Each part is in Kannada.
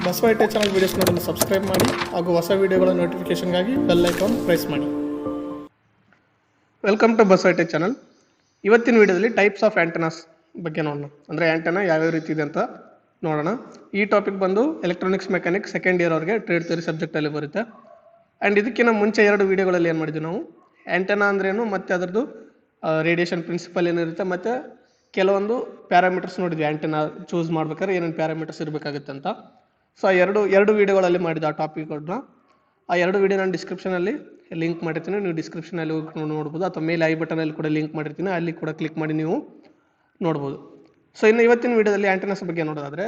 ಬಸವ ಐಟೆ ಚಾನಲ್ ವೀಡಿಯೋಸ್ ನೋಡಲು ಸಬ್ಸ್ಕ್ರೈಬ್ ಮಾಡಿ ಹಾಗೂ ಹೊಸ ವೀಡಿಯೋಗಳ ನೋಟಿಫಿಕೇಶನ್ಗಾಗಿ ಬೆಲ್ ಐಕಾನ್ ಪ್ರೆಸ್ ಮಾಡಿ. ವೆಲ್ಕಮ್ ಟು ಬಸವ ಐಟೆ ಚಾನಲ್. ಇವತ್ತಿನ ವಿಡಿಯೋದಲ್ಲಿ ಟೈಪ್ಸ್ ಆಫ್ ಆ್ಯಂಟನಾಸ್ ಬಗ್ಗೆ ನೋಡೋಣ. ಅಂದರೆ ಆ್ಯಂಟನಾ ಯಾವ್ಯಾವ ರೀತಿ ಇದೆ ಅಂತ ನೋಡೋಣ. ಈ ಟಾಪಿಕ್ ಬಂದು ಎಲೆಕ್ಟ್ರಾನಿಕ್ಸ್ ಮೆಕ್ಯಾನಿಕ್ಸ್ ಸೆಕೆಂಡ್ ಇಯರ್ ಅವ್ರಿಗೆ ಟ್ರೇಡ್ ಥಿಯರಿ ಸಬ್ಜೆಕ್ಟಲ್ಲಿ ಬರುತ್ತೆ. ಆ್ಯಂಡ್ ಇದಕ್ಕಿಂತ ಮುಂಚೆ 2 ವಿಡಿಯೋಗಳಲ್ಲಿ ಏನು ಮಾಡಿದ್ವಿ ನಾವು, ಆ್ಯಂಟನಾ ಅಂದ್ರೇನು ಮತ್ತು ಅದರದ್ದು ರೇಡಿಯೇಷನ್ ಪ್ರಿನ್ಸಿಪಲ್ ಏನಿರುತ್ತೆ ಮತ್ತು ಕೆಲವೊಂದು ಪ್ಯಾರಾಮೀಟರ್ಸ್ ನೋಡಿದ್ವಿ. ಆ್ಯಂಟನಾ ಚೂಸ್ ಮಾಡ್ಬೇಕಾದ್ರೆ ಏನೇನು ಪ್ಯಾರಾಮೀಟರ್ಸ್ ಇರಬೇಕಾಗುತ್ತೆ ಅಂತ. ಸೊ ಆ ಎರಡು ವಿಡಿಯೋಗಳಲ್ಲಿ ಮಾಡಿದ ಆ ಟಾಪಿಕ್ಗಳನ್ನ, ಆ 2 ವಿಡಿಯೋ ನಾನು ಡಿಸ್ಕ್ರಿಪ್ಷನಲ್ಲಿ ಲಿಂಕ್ ಮಾಡಿರ್ತೀನಿ. ನೀವು ಡಿಸ್ಕ್ರಿಪ್ಷನಲ್ಲಿ ಹೋಗಿ ನೋಡ್ಬೋದು, ಅಥವಾ ಮೇಲೆ ಐ ಬಟನಲ್ಲಿ ಕೂಡ ಲಿಂಕ್ ಮಾಡಿರ್ತೀನಿ, ಅಲ್ಲಿ ಕೂಡ ಕ್ಲಿಕ್ ಮಾಡಿ ನೀವು ನೋಡ್ಬೋದು. ಸೊ ಇನ್ನು ಇವತ್ತಿನ ವಿಡಿಯೋದಲ್ಲಿ ಆ್ಯಂಟನಾಸ್ ಬಗ್ಗೆ ನೋಡೋದಾದರೆ,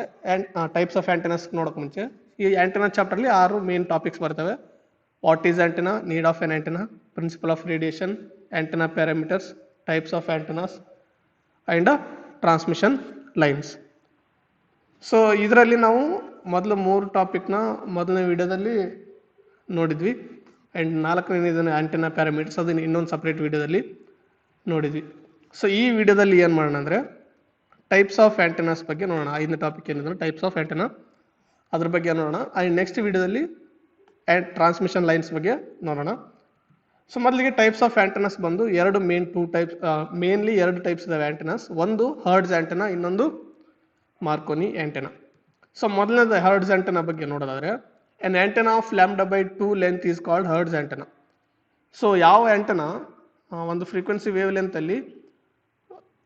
ಟೈಪ್ಸ್ ಆಫ್ ಆ್ಯಂಟನಾಸ್ ನೋಡೋಕೆ ಮುಂಚೆ ಈ ಆ್ಯಂಟನಾ ಚಾಪ್ಟರ್ಲಿ 6 ಮೇನ್ ಟಾಪಿಕ್ಸ್ ಬರ್ತವೆ. What is antenna, need of an antenna, principle of radiation, antenna parameters, types of antennas and transmission lines. So ಇದರಲ್ಲಿ ನಾವು ಮೊದಲು 3 ಟಾಪಿಕ್ನ ಮೊದಲನೇ ವಿಡಿಯೋದಲ್ಲಿ ನೋಡಿದ್ವಿ. ಆ್ಯಂಡ್ 4ನೇ ಆ್ಯಂಟನಾ ಪ್ಯಾರಾಮೀಟರ್ಸ್ ಅದನ್ನು ಇನ್ನೊಂದು ಸಪ್ರೇಟ್ ವಿಡಿಯೋದಲ್ಲಿ ನೋಡಿದ್ವಿ. ಸೊ ಈ ವಿಡಿಯೋದಲ್ಲಿ ಏನು ಮಾಡೋಣ ಅಂದರೆ ಟೈಪ್ಸ್ ಆಫ್ ಆ್ಯಂಟನಾಸ್ ಬಗ್ಗೆ ನೋಡೋಣ. 5ನೇ ಟಾಪಿಕ್ ಏನಿದ್ರೆ ಟೈಪ್ಸ್ ಆಫ್ ಆ್ಯಂಟನಾ, ಅದ್ರ ಬಗ್ಗೆ ನೋಡೋಣ. ಆ್ಯಂಡ್ ನೆಕ್ಸ್ಟ್ ವಿಡಿಯೋದಲ್ಲಿ ಟ್ರಾನ್ಸ್ಮಿಷನ್ ಲೈನ್ಸ್ ಬಗ್ಗೆ ನೋಡೋಣ. ಸೊ ಮೊದಲಿಗೆ ಟೈಪ್ಸ್ ಆಫ್ ಆ್ಯಂಟನಾಸ್ ಬಂದು ಮೇನ್ಲಿ 2 ಟೈಪ್ಸ್ ಇದಾವೆ ಆ್ಯಂಟನಾಸ್. ಒಂದು ಹರ್ಡ್ಸ್ ಆ್ಯಂಟನಾ, ಇನ್ನೊಂದು ಮಾರ್ಕೋನಿ ಆ್ಯಂಟನಾ. ಸೊ ಮೊದಲನೇದು ಹರ್ಡ್ಸ್ ಆ್ಯಂಟನಾ ಬಗ್ಗೆ ನೋಡೋದಾದ್ರೆ, an antenna of λ/2 length is called hertz antenna. So ಯಾವ ಆ್ಯಂಟನಾ ಒಂದು ಫ್ರೀಕ್ವೆನ್ಸಿ ವೇವ್ ಲೆಂತಲ್ಲಿ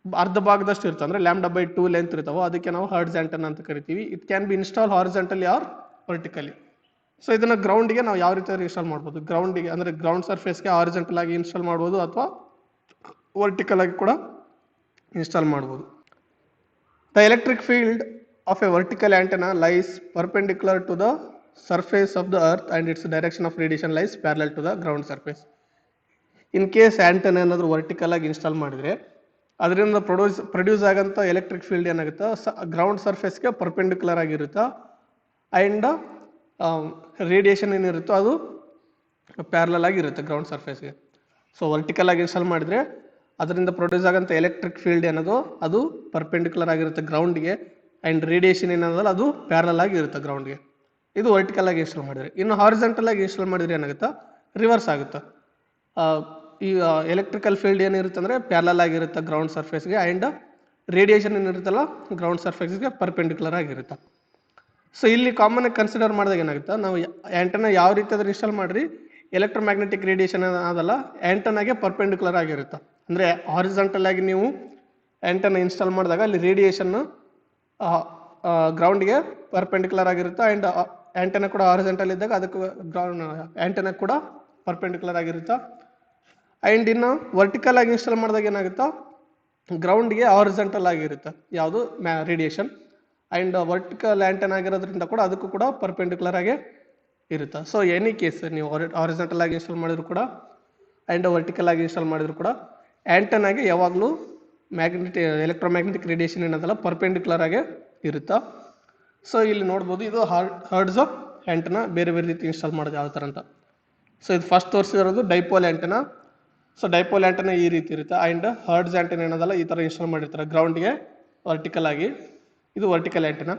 ಅರ್ಧ ಭಾಗದಷ್ಟು ಇರ್ತದೆ, ಅಂದರೆ λ/2 ಲೆಂತ್ ಇರ್ತಾವೋ ಅದಕ್ಕೆ ನಾವು ಹರ್ಡ್ಸ್ ಆ್ಯಂಟನಾ ಅಂತ ಕರಿತೀವಿ. It can be install horizontally or vertically. So ಇದನ್ನು ಗ್ರೌಂಡಿಗೆ ನಾವು ಯಾವ ರೀತಿ ಇನ್ಸ್ಟಾಲ್ ಮಾಡ್ಬೋದು, ಗ್ರೌಂಡಿಗೆ ಅಂದರೆ ಗ್ರೌಂಡ್ ಸರ್ಫೇಸ್ಗೆ ಹಾರಿಜಾಂಟಲ್ ಆಗಿ ಇನ್ಸ್ಟಾಲ್ ಮಾಡ್ಬೋದು, ಅಥವಾ ವರ್ಟಿಕಲ್ ಆಗಿ ಕೂಡ ಇನ್ಸ್ಟಾಲ್ ಮಾಡ್ಬೋದು. The electric field of a vertical antenna lies perpendicular to the surface of the earth and its direction of radiation lies parallel to the ground surface. In case antenna ಏನಾದರೂ ವರ್ಟಿಕಲ್ ಆಗಿ ಇನ್ಸ್ಟಾಲ್ ಮಾಡಿದರೆ ಅದರಿಂದ ಪ್ರೊಡ್ಯೂಸ್ ಆಗೋಂಥ ಎಲೆಕ್ಟ್ರಿಕ್ ಫೀಲ್ಡ್ ಏನಾಗುತ್ತೆ, ಗ್ರೌಂಡ್ ಸರ್ಫೇಸ್ಗೆ ಪರ್ಪೆಂಡಿಕ್ಯುಲರ್ ಆಗಿರುತ್ತೆ. ಆ್ಯಂಡ್ ರೇಡಿಯೇಷನ್ ಏನಿರುತ್ತೋ ಅದು ಪ್ಯಾರಲಲ್ ಆಗಿರುತ್ತೆ ಗ್ರೌಂಡ್ ಸರ್ಫೇಸ್ಗೆ. ಸೊ ವರ್ಟಿಕಲ್ ಆಗಿ ಇನ್ಸ್ಟಾಲ್ ಮಾಡಿದರೆ ಅದರಿಂದ ಪ್ರೊಡ್ಯೂಸ್ ಆಗೋಂಥ ಎಲೆಕ್ಟ್ರಿಕ್ ಫೀಲ್ಡ್ ಏನದು ಅದು ಪರ್ಪೆಂಡಿಕ್ಯುಲರ್ ಆಗಿರುತ್ತೆ ಗ್ರೌಂಡ್ಗೆ. ಆ್ಯಂಡ್ ರೇಡಿಯೇಷನ್ ಏನದಲ್ಲ ಅದು ಪ್ಯಾರಲಲ್ ಆಗಿ ಇರುತ್ತೆ ಗ್ರೌಂಡ್ಗೆ. ಇದು ವರ್ಟಿಕಲ್ ಆಗಿ ಇನ್ಸ್ಟಾಲ್ ಮಾಡಿದರೆ. ಇನ್ನು ಹಾರಿಜಾಂಟಲ್ ಆಗಿ ಇನ್ಸ್ಟಾಲ್ ಮಾಡಿದರೆ ಏನಾಗುತ್ತೆ, ರಿವರ್ಸ್ ಆಗುತ್ತೆ. ಈ ಎಲೆಕ್ಟ್ರಿಕಲ್ ಫೀಲ್ಡ್ ಏನಿರುತ್ತೆ ಅಂದರೆ ಪ್ಯಾರಲಲ್ ಆಗಿರುತ್ತೆ ಗ್ರೌಂಡ್ ಸರ್ಫೇಸ್ಗೆ, ಆ್ಯಂಡ್ ರೇಡಿಯೇಷನ್ ಏನಿರುತ್ತಲ್ಲ ಗ್ರೌಂಡ್ ಸರ್ಫೇಸ್ಗೆ ಪರ್ಪೆಂಡಿಕ್ಯುಲರ್ ಆಗಿರುತ್ತೆ. ಸೊ ಇಲ್ಲಿ ಕಾಮನ್ ಆಗಿ ಕನ್ಸಿಡರ್ ಮಾಡಿದಾಗ ಏನಾಗುತ್ತೆ, ನಾವು ಆ್ಯಂಟನಾ ಯಾವ ರೀತಿ ಅದ್ರ ಇನ್ಸ್ಟಾಲ್ ಮಾಡಿರಿ, ಎಲೆಕ್ಟ್ರೋಮ್ಯಾಗ್ನೆಟಿಕ್ ರೇಡಿಯೇಷನ್ ಅದಲ್ಲ ಆ್ಯಂಟನಾಗೆ ಪರ್ಪೆಂಡಿಕ್ಯುಲರ್ ಆಗಿರುತ್ತೆ. ಅಂದರೆ ಹಾರಿಜಾಂಟಲ್ ಆಗಿ ನೀವು ಆ್ಯಂಟನಾ ಇನ್ಸ್ಟಾಲ್ ಮಾಡಿದಾಗ ಅಲ್ಲಿ ರೇಡಿಯೇಷನ್ ಗ್ರೌಂಡ್ಗೆ ಪರ್ಪೆಂಡಿಕ್ಯುಲರ್ ಆಗಿರುತ್ತೆ. ಆ್ಯಂಡ್ ಆ್ಯಂಟನಾ ಕೂಡ ಹಾರಿಜಾಂಟಲ್ ಇದ್ದಾಗ ಅದಕ್ಕೆ ಆ್ಯಂಟನಾ ಕೂಡ ಪರ್ಪೆಂಡಿಕ್ಯುಲರ್ ಆಗಿರುತ್ತೆ. ಆ್ಯಂಡ್ ಇನ್ನು ವರ್ಟಿಕಲ್ ಆಗಿ ಇನ್ಸ್ಟಾಲ್ ಮಾಡಿದಾಗ ಏನಾಗುತ್ತೆ, ಗ್ರೌಂಡ್ಗೆ ಹಾರಿಜಾಂಟಲ್ ಆಗಿರುತ್ತೆ ಯಾವುದು ರೇಡಿಯೇಷನ್. ಆ್ಯಂಡ್ ವರ್ಟಿಕಲ್ ಆ್ಯಂಟನಾ ಆಗಿರೋದ್ರಿಂದ ಕೂಡ ಅದಕ್ಕೂ ಕೂಡ ಪರ್ಪೆಂಡಿಕ್ಯುಲರ್ ಆಗೇ ಇರುತ್ತೆ. ಸೊ ಎನಿ ಕೇಸ್ ನೀವು ಹಾರಿಜಾಂಟಲ್ ಆಗಿ ಇನ್ಸ್ಟಾಲ್ ಮಾಡಿದ್ರು ಕೂಡ ಆ್ಯಂಡ್ ವರ್ಟಿಕಲ್ ಆಗಿ ಇನ್ಸ್ಟಾಲ್ ಮಾಡಿದ್ರು ಕೂಡ ಆ್ಯಂಟನಾಗೆ ಯಾವಾಗಲೂ ಎಲೆಕ್ಟ್ರೋಮ್ಯಾಗ್ನೆಟಿಕ್ ರೇಡಿಯೇಷನ್ ಏನದಲ್ಲ ಪರ್ಪೆಂಡಿಕ್ಯುಲರ್ ಆಗೇ ಇರುತ್ತಾ. ಸೊ ಇಲ್ಲಿ ನೋಡ್ಬೋದು, ಇದು ಹರ್ಡ್ಸ್ ಆಫ್ ಆ್ಯಂಟನಾ ಬೇರೆ ಬೇರೆ ರೀತಿ ಇನ್ಸ್ಟಾಲ್ ಮಾಡೋದು ಯಾವ ಥರ ಅಂತ. ಸೊ ಇದು ಫಸ್ಟ್ ತೋರಿಸಿರೋದು dipole antenna. So dipole antenna ಈ ರೀತಿ ಇರುತ್ತೆ. ಆ್ಯಂಡ್ ಹರ್ಡ್ಸ್ ಆ್ಯಂಟನಾ ಏನದಲ್ಲ ಈ ಥರ ಇನ್ಸ್ಟಾಲ್ ಮಾಡಿರ್ತಾರೆ ಗ್ರೌಂಡ್ಗೆ ವರ್ಟಿಕಲ್ ಆಗಿ. ಇದು vertical antenna.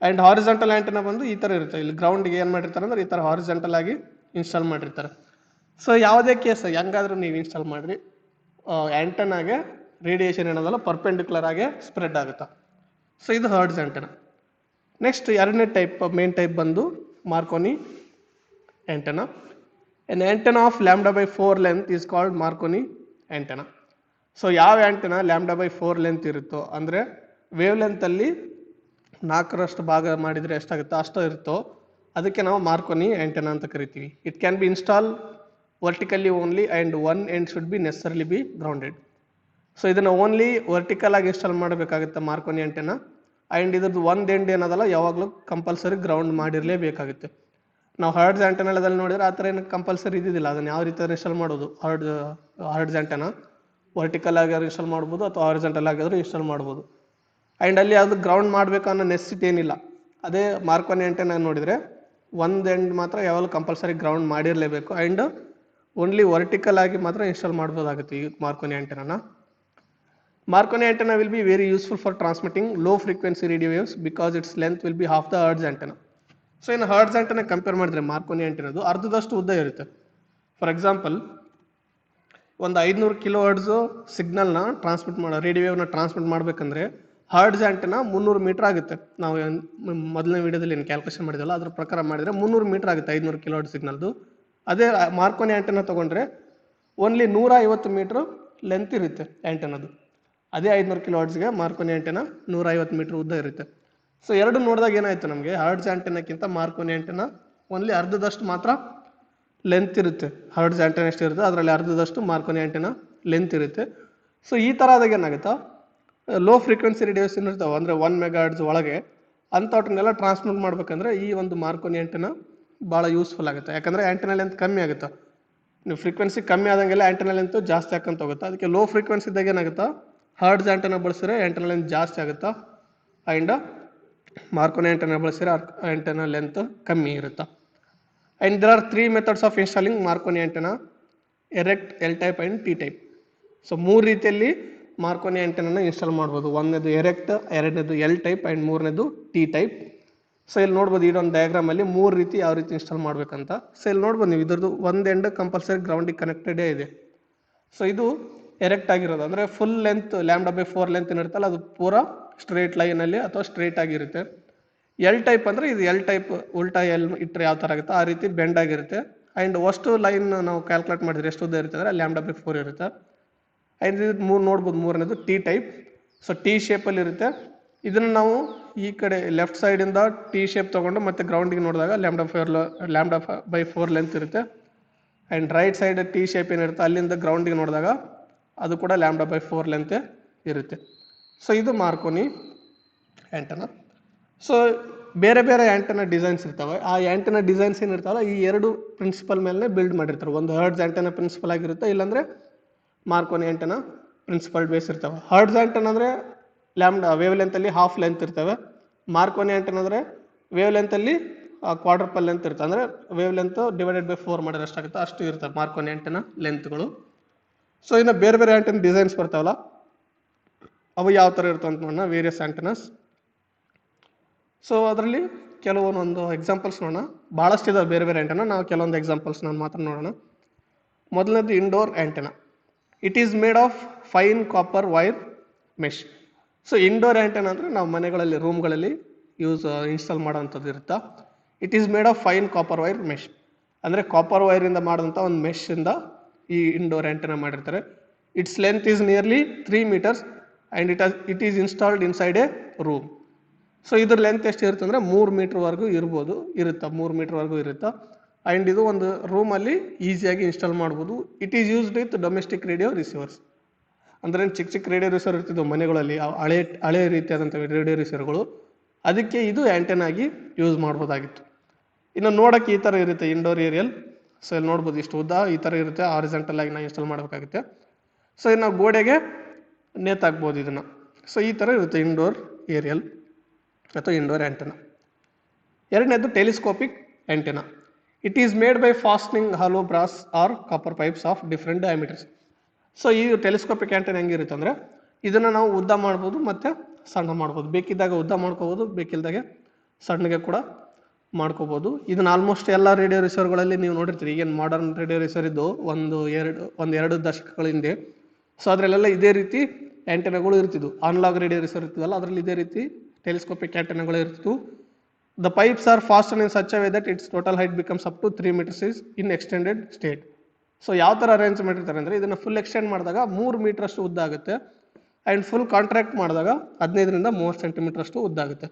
And horizontal antenna ಬಂದು ಈ ಥರ ಇರುತ್ತೆ. ಇಲ್ಲಿ ಗ್ರೌಂಡ್ಗೆ ಏನು ಮಾಡಿರ್ತಾರೆ ಅಂದರೆ ಈ ಥರ ಹಾರಿಜಾಂಟಲ್ ಆಗಿ ಇನ್ಸ್ಟಾಲ್ ಮಾಡಿರ್ತಾರೆ. ಸೊ ಯಾವುದೇ ಕೇಸ್ ಹೆಂಗಾದ್ರೂ ನೀವು ಇನ್ಸ್ಟಾಲ್ ಮಾಡಿರಿ, ಆ್ಯಂಟನಾಗೆ ರೇಡಿಯೇಷನ್ ಏನದಲ್ಲ ಪರ್ಪೆಂಡಿಕ್ಯುಲರ್ ಆಗಿ ಸ್ಪ್ರೆಡ್ ಆಗುತ್ತೆ. ಸೊ ಇದು ಹರ್ಡ್ಸ್ ಆ್ಯಂಟನಾ. ನೆಕ್ಸ್ಟ್ 2ನೇ ಟೈಪ್ ಮೇನ್ ಟೈಪ್ ಬಂದು Marconi antenna. An antenna of λ/4 length is called Marconi antenna. So ಯಾವ ಆ್ಯಂಟನಾ λ/4 ಲೆಂತ್ ಇರುತ್ತೋ, ಅಂದರೆ ವೇವ್ ಲೆಂತಲ್ಲಿ 4ರಷ್ಟು ಭಾಗ ಮಾಡಿದರೆ ಎಷ್ಟಾಗುತ್ತೋ ಅಷ್ಟು ಇರುತ್ತೋ ಅದಕ್ಕೆ ನಾವು ಮಾರ್ಕೋನಿ ಆ್ಯಂಟನಾ ಅಂತ ಕರಿತೀವಿ. It can be install vertically only and one end should be necessarily be grounded. So ಇದನ್ನು ಓನ್ಲಿ ವರ್ಟಿಕಲ್ ಆಗಿ ಇನ್ಸ್ಟಾಲ್ ಮಾಡಬೇಕಾಗುತ್ತೆ ಮಾರ್ಕೋನಿ ಆ್ಯಂಟನಾ. ಆ್ಯಂಡ್ ಇದ್ರದ್ದು ಒಂದು ಎಂಡ್ ಏನದಲ್ಲ ಯಾವಾಗಲೂ ಕಂಪಲ್ಸರಿ ಗ್ರೌಂಡ್ ಮಾಡಿರಲೇಬೇಕಾಗುತ್ತೆ. ನಾವು ಹರ್ಡ್ಸ್ ಆ್ಯಂಟನಾದಲ್ಲಿ ನೋಡಿದ್ರೆ ಆ ಥರ ಏನು ಕಂಪಲ್ಸರಿ ಇದ್ದಿದ್ದಿಲ್ಲ. ಅದನ್ನು ಯಾವ ರೀತಿ ಇನ್ಸ್ಟಾಲ್ ಮಾಡೋದು, ಹರ್ಡ್ಸ್ ಆ್ಯಂಟನಾ ವರ್ಟಿಕಲ್ ಆಗಿರೋ ಇನ್ಸ್ಟಾಲ್ ಮಾಡ್ಬೋದು ಅಥವಾ ಹಾರಿಜಾಂಟಲ್ ಆಗಿದ್ರು ಇನ್ಸ್ಟಾಲ್ ಮಾಡ್ಬೋದು. ಆ್ಯಂಡ್ ಅಲ್ಲಿ ಅದು ಗ್ರೌಂಡ್ ಮಾಡಬೇಕು ಅನ್ನೋ ನೆಸೆಸಿಟಿ ಏನಿಲ್ಲ. ಅದೇ ಮಾರ್ಕೋನಿ ಆ್ಯಂಟನಾ ನೋಡಿದರೆ ಒಂದು ಎಂಡ್ ಮಾತ್ರ ಯಾವಾಗಲೂ ಕಂಪಲ್ಸರಿ ಗ್ರೌಂಡ್ ಮಾಡಿರಲೇಬೇಕು. ಆ್ಯಂಡ್ ಓನ್ಲಿ ವರ್ಟಿಕಲ್ ಆಗಿ ಮಾತ್ರ ಇನ್ಸ್ಟಾಲ್ ಮಾಡ್ಬೋದಾಗುತ್ತೆ ಈ ಮಾರ್ಕೋನಿ ಆ್ಯಂಟನಾನ. Marconi antenna will be very useful for transmitting low frequency radio waves because its length will be half the Hertz antenna. So ಇನ್ನು ಹರ್ಡ್ಸ್ ಆಂಟೆನಾ ಕಂಪೇರ್ ಮಾಡಿದ್ರೆ ಮಾರ್ಕೋನಿ ಆಂಟೆನಾದು ಅರ್ಧದಷ್ಟು ಉದ್ದ ಇರುತ್ತೆ. ಫಾರ್ ಎಕ್ಸಾಂಪಲ್ ಒಂದು 500 ಕಿಲೋ ಹರ್ಡ್ಸು ಸಿಗ್ನಲ್ನ ರೇಡಿಯೋನ ಟ್ರಾನ್ಸ್ಮಿಟ್ ಮಾಡಬೇಕಂದ್ರೆ ಹರ್ಡ್ಸ್ ಆಂಟೆನಾ 300 ಮೀಟರ್ ಆಗುತ್ತೆ. ನಾವು ಮೊದಲನೇ ವಿಡಿಯೋದಲ್ಲಿ ಏನು ಕ್ಯಾಲ್ಕುಲೇಷನ್ ಮಾಡಿದಲ್ಲ ಅದ್ರ ಪ್ರಕಾರ ಮಾಡಿದ್ರೆ 300 ಮೀಟರ್ ಆಗುತ್ತೆ 500 ಕಿಲೋ ಹರ್ಡ್ಸ್ ಸಿಗ್ನಲ್ದು. ಅದೇ ಮಾರ್ಕೋನಿ ಆಂಟೆನಾ ತಗೊಂಡ್ರೆ ಓನ್ಲಿ 150 ಮೀಟರ್ ಲೆಂತ್ ಇರುತ್ತೆ ಆಂಟೆನಾದು. ಅದೇ 500 ಕಿಲೋ ಹರ್ಡ್ಸ್ಗೆ ಮಾರ್ಕೋನಿ ಆಂಟೆನಾ 150 ಮೀಟರ್ ಉದ್ದ ಇರುತ್ತೆ. ಸೊ ಎರಡು ನೋಡಿದಾಗ ಏನಾಯ್ತು, ನಮಗೆ ಹರ್ಡ್ಸ್ ಆಂಟೆನಾಕ್ಕಿಂತ ಮಾರ್ಕೋನಿ ಆಂಟೆನಾ ಓನ್ಲಿ ಅರ್ಧದಷ್ಟು ಮಾತ್ರ ಲೆಂತ್ ಇರುತ್ತೆ. ಹರ್ಡ್ಸ್ ಆಂಟೆನಾ ಎಷ್ಟು ಇರುತ್ತೆ ಅದರಲ್ಲಿ ಅರ್ಧದಷ್ಟು ಮಾರ್ಕೋನಿ ಆಂಟೆನಾ ಲೆಂತ್ ಇರುತ್ತೆ. ಸೊ ಈ ಥರ ಆದಾಗ ಏನಾಗುತ್ತಾ, ಲೋ ಫ್ರೀಕ್ವೆನ್ಸಿ ರೇಡಿಯೋಸ್ ಇರ್ತಾವೆ ಅಂದರೆ 1 ಮೆಗಾಹರ್ಟ್ಸ್ ಒಳಗೆ ಅಂಥವ್ರನ್ನೆಲ್ಲ ಟ್ರಾನ್ಸ್ಮಿಟ್ ಮಾಡ್ಬೇಕಂದ್ರೆ ಈ ಒಂದು ಮಾರ್ಕೋನಿ ಆಂಟೆನಾ ಭಾಳ ಯೂಸ್ಫುಲ್ ಆಗುತ್ತೆ. ಯಾಕಂದರೆ ಆಂಟೆನಾ ಲೆಂತ್ ಕಮ್ಮಿ ಆಗುತ್ತೆ. ನೀವು ಫ್ರೀಕ್ವೆನ್ಸಿ ಕಮ್ಮಿ ಆದಂಗೆಲ್ಲ ಆಂಟೆನಾ ಲೆಂತ್ ಜಾಸ್ತಿ ಹಾಕಂತ ಹೋಗುತ್ತೆ. ಅದಕ್ಕೆ ಲೋ ಫ್ರೀಕ್ವೆನ್ಸಿ ಇದ್ದಾಗ ಏನಾಗುತ್ತಾ, ಹರ್ಡ್ಸ್ ಆಂಟೆನಾ ಬಳಸಿದ್ರೆ ಆಂಟೆನಾ ಲೆಂತ್ ಜಾಸ್ತಿ ಆಗುತ್ತಾ, ಆ್ಯಂಡ್ ಮಾರ್ಕೋನಿ ಆಂಟೆನಾ ಬಳಸಿದ್ರೆ ಆಂಟೆನಾ ಲೆಂತ್ ಕಮ್ಮಿ ಇರುತ್ತೆ. And there are 3 methods of installing Marconi antenna: erect, L type and T type. So 3 ರೀತಿಯಲ್ಲಿ ಮಾರ್ಕೋನಿ ಆಂಟೆನಾನ ಇನ್ಸ್ಟಾಲ್ ಮಾಡ್ಬೋದು. ಒಂದನೇದು ಎರೆಕ್ಟ್, ಎರಡನೇದು ಎಲ್ ಟೈಪ್ ಆ್ಯಂಡ್ ಮೂರನೇದು ಟಿ ಟೈಪ್. ಸೊ ಇಲ್ಲಿ ನೋಡ್ಬೋದು ಇದೊಂದು ಡಯಾಗ್ರಾಮಲ್ಲಿ 3 ರೀತಿ ಯಾವ ರೀತಿ ಇನ್ಸ್ಟಾಲ್ ಮಾಡ್ಬೇಕಂತ. ಸೊ ಇಲ್ಲಿ ನೋಡ್ಬೋದು ನೀವು ಇದ್ರದ್ದು ಒಂದು ಎಂಡ್ ಕಂಪಲ್ಸರಿ ಗ್ರೌಂಡಿಗೆ ಕನೆಕ್ಟೆಡೇ ಇದೆ. ಸೊ ಇದು ಎರೆಕ್ಟ್ ಆಗಿರೋದು ಅಂದರೆ ಫುಲ್ ಲೆಂತ್ λ/4 ಲೆಂತ್ ಏನಿರುತ್ತಲ್ಲ ಅದು ಪೂರಾ ಸ್ಟ್ರೇಟ್ ಲೈನಲ್ಲಿ ಅಥವಾ ಸ್ಟ್ರೇಟ್ ಆಗಿರುತ್ತೆ. ಎಲ್ ಟೈಪ್ ಅಂದರೆ ಇದು ಎಲ್ ಟೈಪ್ ಉಲ್ಟಾ ಎಲ್ ಇಟ್ಟರೆ ಯಾವ ಥರ ಆಗುತ್ತೆ ಆ ರೀತಿ ಬೆಂಡ್ ಆಗಿರುತ್ತೆ. ಆ್ಯಂಡ್ ಅಷ್ಟು ಲೈನ್ ನಾವು ಕ್ಯಾಲ್ಕುಲೇಟ್ ಮಾಡಿದ್ರೆ ಎಷ್ಟು ಉದ್ದ ಇರುತ್ತೆ ಅಂದರೆ λ/4 ಇರುತ್ತೆ. ಆ್ಯಂಡ್ ಇದು ನೋಡ್ಬೋದು ಮೂರನೇದು ಟಿ ಟೈಪ್. ಸೊ ಟಿ ಶೇಪಲ್ಲಿ ಇರುತ್ತೆ. ಇದನ್ನು ನಾವು ಈ ಕಡೆ ಲೆಫ್ಟ್ ಸೈಡಿಂದ ಟಿ ಶೇಪ್ ತೊಗೊಂಡು ಮತ್ತೆ ಗ್ರೌಂಡಿಗೆ ನೋಡಿದಾಗ λ/4 ಲೆಂತ್ ಇರುತ್ತೆ. And right side T shape ಏನಿರುತ್ತೆ ಅಲ್ಲಿಂದ ಗ್ರೌಂಡಿಗೆ ನೋಡಿದಾಗ ಅದು ಕೂಡ λ/4 ಲೆಂತೆ ಇರುತ್ತೆ. ಸೊ ಇದು ಮಾರ್ಕೋನಿ ಆ್ಯಂಟೆನಾ. ಸೊ ಬೇರೆ ಬೇರೆ ಆ್ಯಂಟೆನಾ ಡಿಸೈನ್ಸ್ ಇರ್ತವೆ. ಆ ಆ್ಯಂಟೆನಾ ಡಿಸೈನ್ಸ್ ಏನಿರ್ತಾವಲ್ಲ ಈ ಎರಡು ಪ್ರಿನ್ಸಿಪಲ್ ಮೇಲೆ ಬಿಲ್ಡ್ ಮಾಡಿರ್ತಾರೆ. ಒಂದು ಹರ್ಡ್ಸ್ ಆ್ಯಂಟೆನಾ ಪ್ರಿನ್ಸಿಪಲ್ ಆಗಿರುತ್ತೆ, ಇಲ್ಲಾಂದರೆ ಮಾರ್ಕೋನಿ ಆ್ಯಂಟೆನಾ ಪ್ರಿನ್ಸಿಪಲ್ ಬೇಸ್ ಇರ್ತವೆ. ಹರ್ಡ್ಸ್ ಆ್ಯಂಟೆನಾ ಅಂದರೆ ವೇವ್ ಲೆಂತಲ್ಲಿ ಹಾಫ್ ಲೆಂತ್ ಇರ್ತವೆ. ಮಾರ್ಕೋನಿ ಆ್ಯಂಟೆನಾ ಅಂದರೆ ವೇವ್ ಲೆಂತಲ್ಲಿ ಕ್ವಾಡ್ರಪಲ್ ಲೆಂತ್ ಇರುತ್ತೆ, ಅಂದರೆ ವೇವ್ ಲೆಂತ್ /4 ಮಾಡಿದ್ರೆ ಎಷ್ಟಾಗುತ್ತೆ ಅಷ್ಟು ಇರ್ತವೆ ಮಾರ್ಕೋನಿ ಆ್ಯಂಟೆನಾ ಲೆಂತ್ಗಳು. ಸೊ ಇನ್ನು ಬೇರೆ ಬೇರೆ ಆ್ಯಂಟೆನಾ ಡಿಸೈನ್ಸ್ ಬರ್ತಾವಲ್ಲ ಅವು ಯಾವ ಥರ ಇರ್ತವೆ ಅಂತ ನೋಡೋಣ. ವೇರಿಯಸ್ ಆ್ಯಂಟೆನಾಸ್. ಸೊ ಅದರಲ್ಲಿ ಕೆಲವೊಂದು ಎಕ್ಸಾಂಪಲ್ಸ್ ನೋಡೋಣ. ಭಾಳಷ್ಟು ಇದಾವೆ ಬೇರೆ ಬೇರೆ ಆ್ಯಂಟೆನಾ, ನಾವು ಕೆಲವೊಂದು ಎಕ್ಸಾಂಪಲ್ಸ್ ನಾನು ಮಾತ್ರ ನೋಡೋಣ. ಮೊದಲನೇದು indoor antenna. It is made of fine copper wire mesh. So indoor antenna ಅಂದರೆ ನಾವು ಮನೆಗಳಲ್ಲಿ ರೂಮ್ಗಳಲ್ಲಿ ಇನ್ಸ್ಟಾಲ್ ಮಾಡೋವಂಥದ್ದು ಇರುತ್ತಾ. It is made of fine copper wire mesh ಅಂದರೆ ಕಾಪರ್ ವೈರಿಂದ ಮಾಡಿದಂಥ ಒಂದು ಮೆಶ್ಶಿಂದ ಈ ಇಂಡೋರ್ ಆ್ಯಂಟೆನಾ ಮಾಡಿರ್ತಾರೆ. Its length is nearly 3 meters and it is installed inside A room. So ಇದ್ರ ಲೆಂತ್ ಎಷ್ಟು ಇರುತ್ತೆ ಅಂದರೆ 3 ಮೀಟರ್ವರೆಗೂ ಇರುತ್ತೆ 3 ಮೀಟರ್ವರೆಗೂ ಇರುತ್ತೆ. ಆ್ಯಂಡ್ ಇದು ಒಂದು ರೂಮಲ್ಲಿ ಈಸಿಯಾಗಿ ಇನ್ಸ್ಟಾಲ್ ಮಾಡ್ಬೋದು. It is used with domestic radio receivers. ಅಂದರೆ ಚಿಕ್ಕ ಚಿಕ್ಕ ರೇಡಿಯೋ ರಿಸೀವರ್ ಇರ್ತಿದ್ವು ಮನೆಗಳಲ್ಲಿ, ಹಳೆ ರೀತಿಯಾದಂಥ ರೇಡಿಯೋ ರಿಸೀವರ್ಗಳು, ಅದಕ್ಕೆ ಇದು ಆ್ಯಂಟೆನಾ ಆಗಿ ಯೂಸ್ ಮಾಡ್ಬೋದಾಗಿತ್ತು. ಇನ್ನು ನೋಡೋಕ್ಕೆ ಈ ಥರ ಇರುತ್ತೆ ಇಂಡೋರ್ ಏರಿಯಲ್. ಸೊ ಇಲ್ಲಿ ನೋಡ್ಬೋದು ಇಷ್ಟು ಉದ್ದ ಈ ಥರ ಇರುತ್ತೆ. ಹಾರಿಜಾಂಟಲ್ ಆಗಿ ನಾವು ಇನ್ಸ್ಟಾಲ್ ಮಾಡಬೇಕಾಗುತ್ತೆ. ಸೊ ಇನ್ನು ನಾವು ಗೋಡೆಗೆ ನೇತಾಕ್ಬೋದು ಇದನ್ನು. ಸೊ ಈ ಥರ ಇರುತ್ತೆ ಇಂಡೋರ್ ಏರಿಯಲ್ ಅಥವಾ ಇಂಡೋರ್ ಆ್ಯಂಟೆನಾ. ಎರಡನೇದು telescopic antenna. It is made by fastening hollow brass or copper pipes of different diameters. So ಈ ಟೆಲಿಸ್ಕೋಪಿಕ್ ಆ್ಯಂಟೆನಾ ಹೆಂಗಿರುತ್ತೆ ಅಂದರೆ ಇದನ್ನು ನಾವು ಉದ್ದ ಮಾಡ್ಬೋದು ಮತ್ತು ಸಣ್ಣ ಮಾಡ್ಬೋದು. ಬೇಕಿದ್ದಾಗ ಉದ್ದ ಮಾಡ್ಕೋಬೋದು, ಬೇಕಿಲ್ದಾಗೆ ಸಣ್ಣಗೆ ಕೂಡ ಮಾಡ್ಕೋಬೋದು. ಇದನ್ನು ಆಲ್ಮೋಸ್ಟ್ ಎಲ್ಲ ರೇಡಿಯೋ ರಿಸೀವರ್ಗಳಲ್ಲಿ ನೀವು ನೋಡಿರ್ತೀರಿ. ಈಗೇನು ಮಾಡರ್ನ್ ರೇಡಿಯೋ ರಿಸೀವರ್ ಇದ್ದು ಒಂದು 2 ದಶಕಗಳ ಹಿಂದೆ. ಸೊ ಅದರಲ್ಲೆಲ್ಲ ಇದೇ ರೀತಿ ಆ್ಯಂಟೆನಾಗಳು ಇರ್ತಿದ್ವು. ಆನ್ಲಾಗ್ ರೇಡಿಯೋ ರಿಸೀವರ್ ಇರ್ತದಲ್ಲ ಅದರಲ್ಲಿ ಇದೇ ರೀತಿ ಟೆಲಿಸ್ಕೋಪಿಕ್ ಆ್ಯಂಟೆನಾಗಳು ಇರ್ತಿದ್ವು. The pipes are fasten in such a way that its total height becomes up to 3 meters is in extended state. So ಯಾವ ಥರ ಅರೇಂಜ್ ಮಾಡಿರ್ತಾರೆ ಅಂದರೆ ಇದನ್ನು ಫುಲ್ ಎಕ್ಸ್ಟೆಂಡ್ ಮಾಡಿದಾಗ 3 ಮೀಟರ್ ಅಷ್ಟು ಉದ್ದ ಆಗುತ್ತೆ. ಆ್ಯಂಡ್ ಫುಲ್ ಕಾಂಟ್ರಾಕ್ಟ್ ಮಾಡಿದಾಗ 15ರಿಂದ 30 ಸೆಂಟಿಮೀಟರ್ ಅಷ್ಟು ಉದ್ದ ಆಗುತ್ತೆ.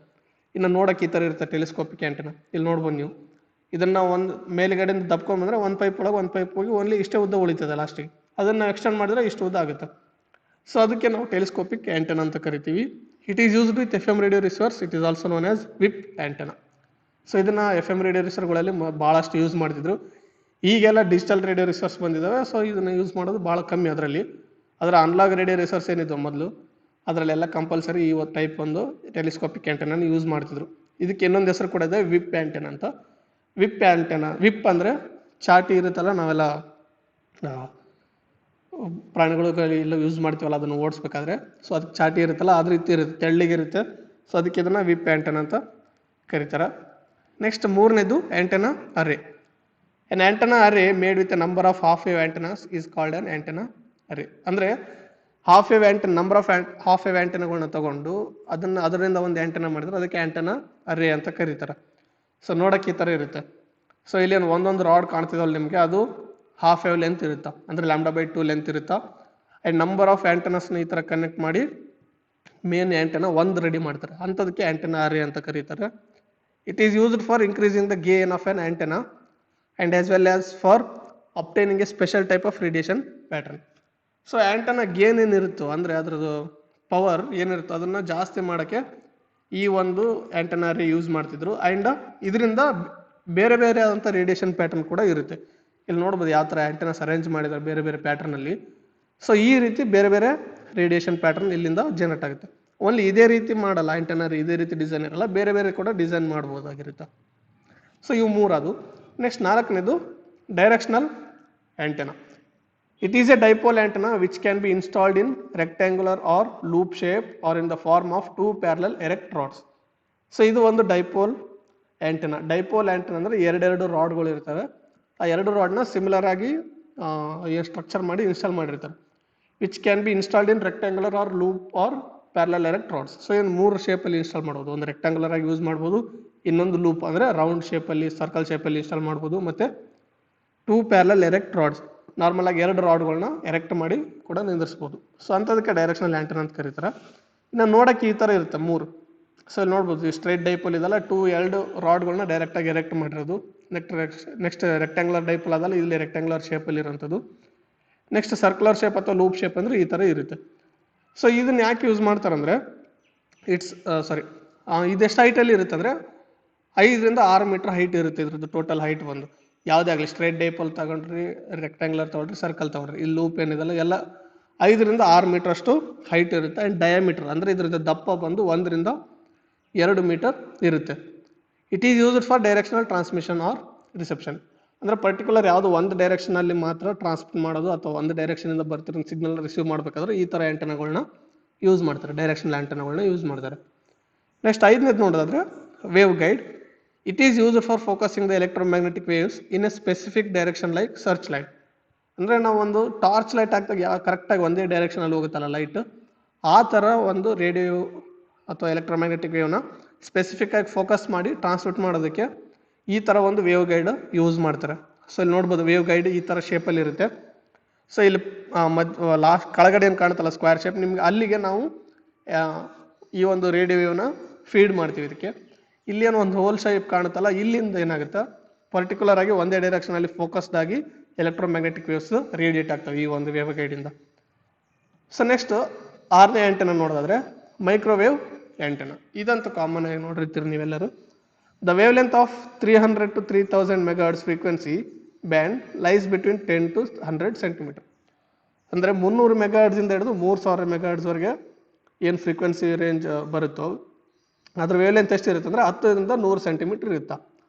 ಇನ್ನು ನೋಡೋಕೆ ಈ ಥರ ಇರುತ್ತೆ ಟೆಲಿಸ್ಕೋಪಿಕ್ ಆ್ಯಂಟೆನಾ. ಇಲ್ಲಿ ನೋಡ್ಬೋದು ನೀವು ಇದನ್ನು ಒಂದು ಮೇಲ್ಗಡೆಯಿಂದ ದಬ್ಕೊಂಡ್ಬಂದರೆ ಒಂದು ಪೈಪ್ ಒಳಗೆ ಒಂದು ಪೈಪ್ ಹೋಗಿ ಓನ್ಲಿ ಇಷ್ಟೇ ಉದ್ದ ಉಳಿತದೆ ಲಾಸ್ಟಿಗೆ. ಅದನ್ನು ಎಕ್ಸ್ಟೆಂಡ್ ಮಾಡಿದ್ರೆ ಇಷ್ಟು ಉದ್ದ ಆಗುತ್ತೆ. ಸೊ ಅದಕ್ಕೆ ನಾವು ಟೆಲಿಸ್ಕೋಪಿಕ್ ಆ್ಯಂಟೆನಾ ಅಂತ ಕರಿತೀವಿ. It is used with FM radio receivers. It is also known as whip antenna. So ಇದನ್ನು FM ರೇಡಿಯೋ ರಿಸೀವರ್ಗಳಲ್ಲಿ ಭಾಳಷ್ಟು ಯೂಸ್ ಮಾಡ್ತಿದ್ರು. ಈಗೆಲ್ಲ ಡಿಜಿಟಲ್ ರೇಡಿಯೋ ರಿಸೀವರ್ಸ್ ಬಂದಿದ್ದಾವೆ. ಸೊ ಇದನ್ನು ಯೂಸ್ ಮಾಡೋದು ಭಾಳ ಕಮ್ಮಿ ಅದರಲ್ಲಿ. ಅದರ ಅನ್ಲಾಗ್ ರೇಡಿಯೋ ರಿಸೀವರ್ಸ್ ಏನಿದ್ವು ಮೊದಲು ಅದರಲ್ಲೆಲ್ಲ ಕಂಪಲ್ಸರಿ ಈ ಟೈಪ್ ಒಂದು ಟೆಲಿಸ್ಕೋಪಿಕ್ ಆ್ಯಂಟೆನಾನ ಯೂಸ್ ಮಾಡ್ತಿದ್ರು. ಇದಕ್ಕೆ ಇನ್ನೊಂದು ಹೆಸರು ಕೂಡ ಇದೆ, ವಿಪ್ ಆ್ಯಂಟೆನಾ ಅಂತ. ವಿಪ್ ಆ್ಯಂಟೆನಾ, ವಿಪ್ ಅಂದರೆ ಚಾಟಿ ಇರುತ್ತಲ್ಲ, ನಾವೆಲ್ಲ ಪ್ರಾಣಿಗಳು ಎಲ್ಲ ಯೂಸ್ ಮಾಡ್ತೀವಲ್ಲ ಅದನ್ನು ಓಡಿಸ್ಬೇಕಾದ್ರೆ. ಸೊ ಅದಕ್ಕೆ ಚಾಟಿ ಇರುತ್ತಲ್ಲ ಅದ್ರ ರೀತಿ ಇರುತ್ತೆ, ತೆಳ್ಳಗಿರುತ್ತೆ. ಸೊ ಅದಕ್ಕೆ ಇದನ್ನು ವಿಪ್ ಆ್ಯಂಟೆನಾ ಅಂತ ಕರೀತಾರೆ. ನೆಕ್ಸ್ಟ್ ಮೂರನೇದು antenna array. An antenna array made with a number of half wave antennas is called an antenna array. ಅಂದರೆ half wave antenna, number of half wave ಆಂಟೆನಾಗಳನ್ನ ತಗೊಂಡು ಅದರಿಂದ ಒಂದು ಆಂಟೆನಾ ಮಾಡಿದ್ರೆ ಅದಕ್ಕೆ ಆಂಟೆನಾ ಅರೇ ಅಂತ ಕರೀತಾರೆ. ಸೊ ನೋಡಕ್ಕೆ ಈ ಥರ ಇರುತ್ತೆ. ಸೊ ಇಲ್ಲಿ ಒಂದೊಂದು ರಾಡ್ ಕಾಣ್ತಿದಲ್ಲ ನಿಮಗೆ, ಅದು ಹಾಫ್ ವೇವ್ ಲೆಂತ್ ಇರುತ್ತಾ, ಅಂದರೆ λ/2 ಲೆಂತ್ ಇರುತ್ತಾ. ಆ್ಯಂಡ್ ನಂಬರ್ ಆಫ್ ಆಂಟೆನಾಸ್ನ ಈ ಥರ ಕನೆಕ್ಟ್ ಮಾಡಿ ಮೇನ್ ಆಂಟೆನಾ ಒಂದು ರೆಡಿ ಮಾಡ್ತಾರೆ, ಅಂಥದಕ್ಕೆ ಆಂಟೆನಾ ಅರೇ ಅಂತ ಕರೀತಾರೆ. It is used for increasing the gain of an antenna and as well as for obtaining a special type of radiation pattern. So antenna gain ಏನಿರುತ್ತೋ, ಅಂದರೆ ಅದರದ್ದು ಪವರ್ ಏನಿರುತ್ತೋ ಅದನ್ನು ಜಾಸ್ತಿ ಮಾಡೋಕ್ಕೆ ಈ ಒಂದು ಆಂಟೆನಾ ಅರೇ ಯೂಸ್ ಮಾಡ್ತಿದ್ರು. ಆ್ಯಂಡ್ ಇದರಿಂದ ಬೇರೆ ಬೇರೆ ಆದಂಥ ರೇಡಿಯೇಷನ್ ಪ್ಯಾಟರ್ನ್ ಕೂಡ ಇರುತ್ತೆ. ಇಲ್ಲಿ ನೋಡ್ಬೋದು ಯಾವ ಥರ ಆಂಟೆನಾಸ್ ಅರೇಂಜ್ ಮಾಡಿದ್ದಾರೆ ಬೇರೆ ಬೇರೆ ಪ್ಯಾಟರ್ನಲ್ಲಿ. ಸೊ ಈ ರೀತಿ ಬೇರೆ ಬೇರೆ ರೇಡಿಯೇಷನ್ ಪ್ಯಾಟರ್ನ್ ಇಲ್ಲಿಂದ ಜನರೇಟ್ ಆಗುತ್ತೆ. ಓನ್ಲಿ ಇದೇ ರೀತಿ ಮಾಡಲ್ಲ ಆಂಟೆನಾ, ಇದೇ ರೀತಿ ಡಿಸೈನ್ ಇರಲ್ಲ, ಬೇರೆ ಬೇರೆ ಕೂಡ ಡಿಸೈನ್ ಮಾಡ್ಬೋದಾಗಿರುತ್ತೆ. ಸೊ ಇವು ಮೂರದು. ನೆಕ್ಸ್ಟ್ ನಾಲ್ಕನೇದು directional antenna. It is a dipole antenna which can be installed in rectangular or loop shape or in the form of 2 parallel erect rods. So ಇದು ಒಂದು ಡೈಪೋಲ್ ಆಂಟೆನಾ. ಡೈಪೋಲ್ ಆಂಟೆನಾ ಅಂದರೆ ಎರಡೆರಡು ರಾಡ್ಗಳು ಇರ್ತವೆ. ಆ ಎರಡು ರಾಡ್ನ ಸಿಮಿಲರ್ ಆಗಿ ಸ್ಟ್ರಕ್ಚರ್ ಮಾಡಿ ಇನ್ಸ್ಟಾಲ್ ಮಾಡಿರ್ತಾರೆ. Which can be installed in rectangular or loop or parallel erect rods. So ಏನು ಮೂರು ಶೇಪಲ್ಲಿ ಇನ್ಸ್ಟಾಲ್ ಮಾಡ್ಬೋದು. ಒಂದು ರೆಕ್ಟ್ಯಾಂಗುಲರ್ ಆಗಿ ಯೂಸ್ ಮಾಡ್ಬೋದು, ಇನ್ನೊಂದು ಲೂಪ್ ಅಂದರೆ ರೌಂಡ್ ಶೇಪಲ್ಲಿ, ಸರ್ಕಲ್ ಶೇಪಲ್ಲಿ ಇನ್ಸ್ಟಾಲ್ ಮಾಡ್ಬೋದು, ಮತ್ತು 2 ಪ್ಯಾರಲಲ್ ಎರೆಕ್ಟ್ ರಾಡ್ಸ್, ನಾರ್ಮಲ್ ಆಗಿ ಎರಡು ರಾಡ್ಗಳನ್ನ ಎರೆಕ್ಟ್ ಮಾಡಿ ಕೂಡ ನಿಂದಿರಿಸ್ಬೋದು. ಸೊ ಅಂಥದಕ್ಕೆ ಡೈರೆಕ್ಷನಲ್ ಆಂಟೆನಾ ಅಂತ ಕರೀತಾರೆ. ಇನ್ನು ನೋಡೋಕ್ಕೆ ಈ ಥರ ಇರುತ್ತೆ ಮೂರು. ಸೊ ಇಲ್ಲಿ ನೋಡ್ಬೋದು, ಈ ಸ್ಟ್ರೈಟ್ ಡೈಪೋಲ್ ಇದಲ್ಲ, ಎರಡು ರಾಡ್ಗಳನ್ನ ಡೈರೆಕ್ಟಾಗಿ ಎರೆಕ್ಟ್ ಮಾಡಿರೋದು. ನೆಕ್ಸ್ಟ್ ರೆಕ್ಟ್ಯಾಂಗುಲರ್ ಡೈಪೋಲ್ ಅದಲ್ಲ, ಇಲ್ಲಿ ರೆಕ್ಟ್ಯಾಂಗುಲರ್ ಶೇಪಲ್ಲಿ ಇರೋಂಥದ್ದು. ನೆಕ್ಸ್ಟ್ ಸರ್ಕ್ಯುಲರ್ ಶೇಪ್ ಅಥವಾ ಲೂಪ್ ಶೇಪ್ ಅಂದರೆ ಈ ಥರ ಇರುತ್ತೆ. ಸೊ ಇದನ್ನ ಯಾಕೆ ಯೂಸ್ ಮಾಡ್ತಾರಂದರೆ ಇದೆಷ್ಟು ಹೈಟಲ್ಲಿ ಇರುತ್ತೆ ಅಂದರೆ 5 ರಿಂದ 6 ಮೀಟರ್ ಹೈಟ್ ಇರುತ್ತೆ ಇದ್ರದ್ದು ಟೋಟಲ್ ಹೈಟ್ ಬಂದು. ಯಾವುದೇ ಆಗಲಿ ಸ್ಟ್ರೈಟ್ ಡೈಪೋಲ್ ತಗೊಂಡ್ರಿ, ರೆಕ್ಟ್ಯಾಂಗುಲರ್ ತಗೊಂಡ್ರಿ, ಸರ್ಕಲ್ ತಗೊಂಡ್ರಿ, ಇಲ್ಲಿ ಲೂಪ್ ಏನಿದೆಲ್ಲ ಎಲ್ಲ 5 ರಿಂದ 6 ಮೀಟರ್ ಅಷ್ಟು ಹೈಟ್ ಇರುತ್ತೆ. ಆ್ಯಂಡ್ ಡಯಾಮೀಟರ್ ಅಂದರೆ ಇದ್ರದ್ದು ದಪ್ಪ ಬಂದು 1 ರಿಂದ 2 ಮೀಟರ್ ಇರುತ್ತೆ. It is used for directional transmission or reception. ಅಂದರೆ ಪರ್ಟಿಕ್ಯುಲರ್ ಯಾವುದು ಒಂದು ಡೈರೆಕ್ಷನಲ್ಲಿ ಮಾತ್ರ ಟ್ರಾನ್ಸ್ಮಿಟ್ ಮಾಡೋದು ಅಥವಾ ಒಂದು ಡೈರೆಕ್ಷನಿಂದ ಬರ್ತಿರೋ ಸಿಗ್ನಲ್ ರಿಸೀವ್ ಮಾಡಬೇಕಾದ್ರೆ ಈ ಥರ ಆ್ಯಂಟೆನಾಗಳನ್ನ ಯೂಸ್ ಮಾಡ್ತಾರೆ, ಡೈರೆಕ್ಷನಲ್ ಆ್ಯಂಟೆನಾಗಳನ್ನ ಯೂಸ್ ಮಾಡ್ತಾರೆ. ನೆಕ್ಸ್ಟ್ 5ನೇದು ನೋಡೋದಾದ್ರೆ wave guide. It is used for focusing the electromagnetic waves in a specific direction like search light. ಅಂದರೆ ನಾವು ಒಂದು ಟಾರ್ಚ್ ಲೈಟ್ ಹಾಕಿದಾಗ ಕರೆಕ್ಟಾಗಿ ಒಂದೇ ಡೈರೆಕ್ಷನಲ್ಲಿ ಹೋಗುತ್ತಲ್ಲ ಲೈಟ್, ಆ ಥರ ಒಂದು ರೇಡಿಯೋ ಅಥವಾ ಎಲೆಕ್ಟ್ರೋಮ್ಯಾಗ್ನೆಟಿಕ್ ವೇವ್ನ ಸ್ಪೆಸಿಫಿಕ್ ಆಗಿ ಫೋಕಸ್ ಮಾಡಿ ಟ್ರಾನ್ಸ್ಮಿಟ್ ಮಾಡೋದಕ್ಕೆ ಈ ಥರ ಒಂದು ವೇವ್ ಗೈಡ್ ಯೂಸ್ ಮಾಡ್ತಾರೆ. ಸೊ ಇಲ್ಲಿ ನೋಡ್ಬೋದು ವೇವ್ ಗೈಡ್ ಈ ಥರ ಶೇಪಲ್ಲಿ ಇರುತ್ತೆ. ಸೊ ಇಲ್ಲಿ ಲಾಸ್ಟ್ ಕೆಳಗಡೆ ಏನು ಕಾಣುತ್ತಲ್ಲ ಸ್ಕ್ವೇರ್ ಶೇಪ್, ನಿಮ್ಗೆ ಅಲ್ಲಿಗೆ ನಾವು ಈ ಒಂದು ರೇಡಿಯೋ ವೇವ್ನ ಫೀಡ್ ಮಾಡ್ತೀವಿ. ಇದಕ್ಕೆ ಇಲ್ಲಿ ಏನೋ ಒಂದು ಹೋಲ್ ಶೇಪ್ ಕಾಣುತ್ತಲ್ಲ, ಇಲ್ಲಿಂದ ಏನಾಗುತ್ತೆ ಪರ್ಟಿಕ್ಯುಲರ್ ಆಗಿ ಒಂದೇ ಡೈರೆಕ್ಷನಲ್ಲಿ ಫೋಕಸ್ಡ್ ಆಗಿ ಎಲೆಕ್ಟ್ರೋಮ್ಯಾಗ್ನೆಟಿಕ್ ವೇವ್ಸ್ ರೇಡಿಯೇಟ್ ಆಗ್ತವೆ ಈ ಒಂದು ವೇವ್ ಗೈಡಿಂದ. ಸೊ ನೆಕ್ಸ್ಟ್ 6ನೇ ಆ್ಯಂಟೆನಾ ನೋಡೋದಾದ್ರೆ ಮೈಕ್ರೋವೇವ್ ಆ್ಯಂಟೆನಾ. ಇದಂತೂ ಕಾಮನ್ ಆಗಿ ನೋಡಿರ್ತೀರಿ ನೀವೆಲ್ಲರೂ. The wavelength of 300 to 3000 MHz frequency band lies between 10 to 100 cm. ಅಂದರೆ 300 MHz ಇಂದ ಹಿಡಿದು 3000 MHz ವರೆಗೆ ಏನು ಫ್ರೀಕ್ವೆನ್ಸಿ ರೇಂಜ್ ಬರುತ್ತೋ ಅದ್ರ ವೇವ್ಲೆಂತ್ ಎಷ್ಟು ಇರುತ್ತೆ ಅಂದರೆ 10 ರಿಂದ 100 ಸೆಂಟಿಮೀಟರ್ ಇರುತ್ತಾ.